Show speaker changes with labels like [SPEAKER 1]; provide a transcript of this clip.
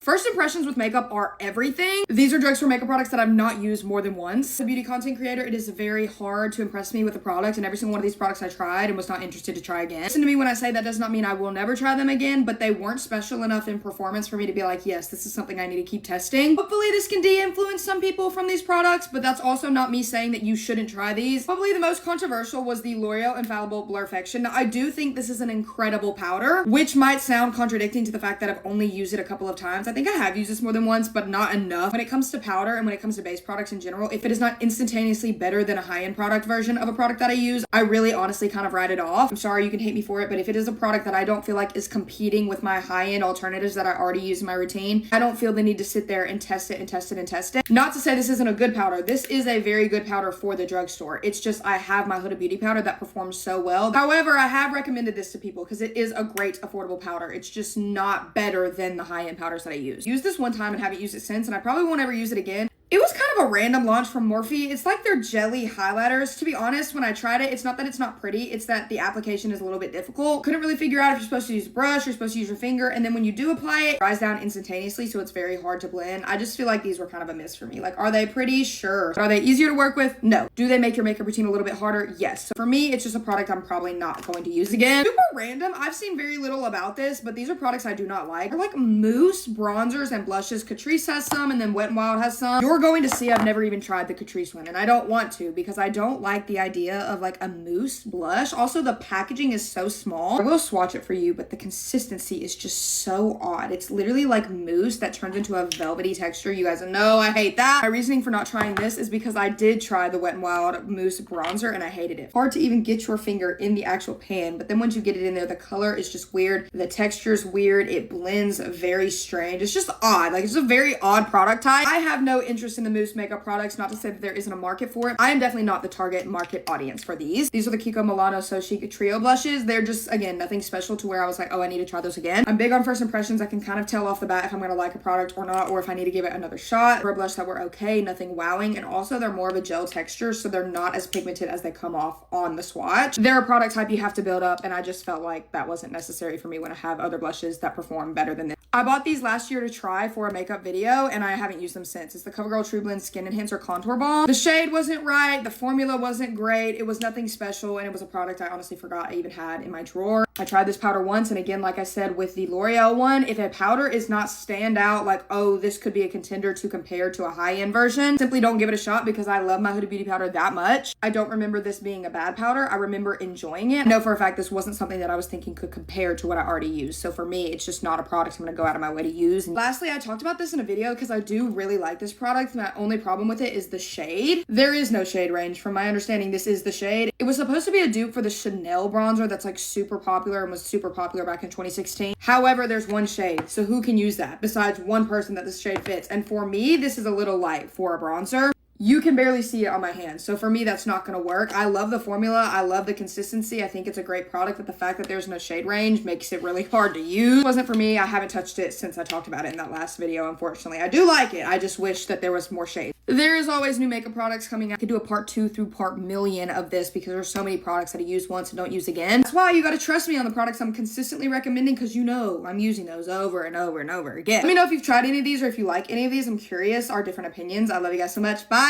[SPEAKER 1] First impressions with makeup are everything. These are drugstore makeup products that I've not used more than once. As a beauty content creator, it is very hard to impress me with a product, and every single one of these products I tried and was not interested to try again. Listen to me when I say that does not mean I will never try them again, but they weren't special enough in performance for me to be like, yes, this is something I need to keep testing. Hopefully this can de-influence some people from these products, but that's also not me saying that you shouldn't try these. Probably the most controversial was the L'Oreal Infallible Blurfection. Now, I do think this is an incredible powder, which might sound contradicting to the fact that I've only used it a couple of times. I think I have used this more than once, but not enough. When it comes to powder and when it comes to base products in general, if it is not instantaneously better than a high-end product version of a product that I use, I really honestly kind of write it off. I'm sorry, you can hate me for it, but if it is a product that I don't feel like is competing with my high-end alternatives that I already use in my routine, I don't feel the need to sit there and test it and test it and test it. Not to say this isn't a good powder. This is a very good powder for the drugstore. It's just I have my Huda Beauty powder that performs so well. However, I have recommended this to people because it is a great affordable powder. It's just not better than the high-end powders that I use. Use this one time and haven't used it since, and I probably won't ever use it again. It was kind of a random launch from Morphe. It's like their jelly highlighters. To be honest, when I tried it, it's not that it's not pretty, it's that the application is a little bit difficult. Couldn't really figure out if you're supposed to use a brush, you're supposed to use your finger, and then when you do apply it, it dries down instantaneously, so it's very hard to blend. I just feel like these were kind of a miss for me. Like, are they pretty? Sure. Are they easier to work with? No. Do they make your makeup routine a little bit harder? Yes. So for me, it's just a product I'm probably not going to use again. Super random. I've seen very little about this, but these are products I do not like. They're like mousse bronzers and blushes. Catrice has some, and then Wet n Wild has some. You're going to see I've never even tried the Catrice one, and I don't want to because I don't like the idea of like a mousse blush. Also, the packaging is so small. I will swatch it for you, but the consistency is just so odd. It's literally like mousse that turns into a velvety texture. You guys know I hate that. My reasoning for not trying this is because I did try the Wet n Wild mousse bronzer and I hated it. Hard to even get your finger in the actual pan, but then once you get it in there, the color is just weird. The texture is weird. It blends very strange. It's just odd. Like, it's a very odd product type. I have no interest in the mousse makeup products, not to say that there isn't a market for it. I am definitely not the target market audience for these. These are the Kiko Milano So Chic Trio blushes. They're just, again, nothing special to where I was like, oh, I need to try those again. I'm big on first impressions. I can kind of tell off the bat if I'm gonna like a product or not, or if I need to give it another shot. For a blush that were okay, nothing wowing, and also they're more of a gel texture, so they're not as pigmented as they come off on the swatch. They're a product type you have to build up, and I just felt like that wasn't necessary for me when I have other blushes that perform better than this. I bought these last year to try for a makeup video, and I haven't used them since. It's the CoverGirl True Blend Skin Enhancer Contour Balm. The shade wasn't right, the formula wasn't great, it was nothing special, and it was a product I honestly forgot I even had in my drawer. I tried this powder once, and again, like I said with the L'Oreal one, if a powder is not stand out, like, oh, this could be a contender to compare to a high-end version, simply don't give it a shot because I love my Huda Beauty powder that much. I don't remember this being a bad powder. I remember enjoying it. I know for a fact this wasn't something that I was thinking could compare to what I already used, so for me, it's just not a product I'm gonna go out of my way to use. And lastly, I talked about this in a video because I do really like this product. My only problem with it is the shade. There is no shade range. From my understanding, this is the shade. It was supposed to be a dupe for the Chanel bronzer that's like super popular and was super popular back in 2016. However, there's one shade, so who can use that besides one person that this shade fits? And for me, this is a little light for a bronzer. You can barely see it on my hand. So for me, that's not gonna work. I love the formula. I love the consistency. I think it's a great product, but the fact that there's no shade range makes it really hard to use. It wasn't for me. I haven't touched it since I talked about it in that last video, unfortunately. I do like it. I just wish that there was more shade. There is always new makeup products coming out. I could do a part 2 through part million of this because there's so many products that I use once and don't use again. That's why you gotta trust me on the products I'm consistently recommending because you know I'm using those over and over and over again. Let me know if you've tried any of these or if you like any of these. I'm curious. Our different opinions. I love you guys so much. Bye.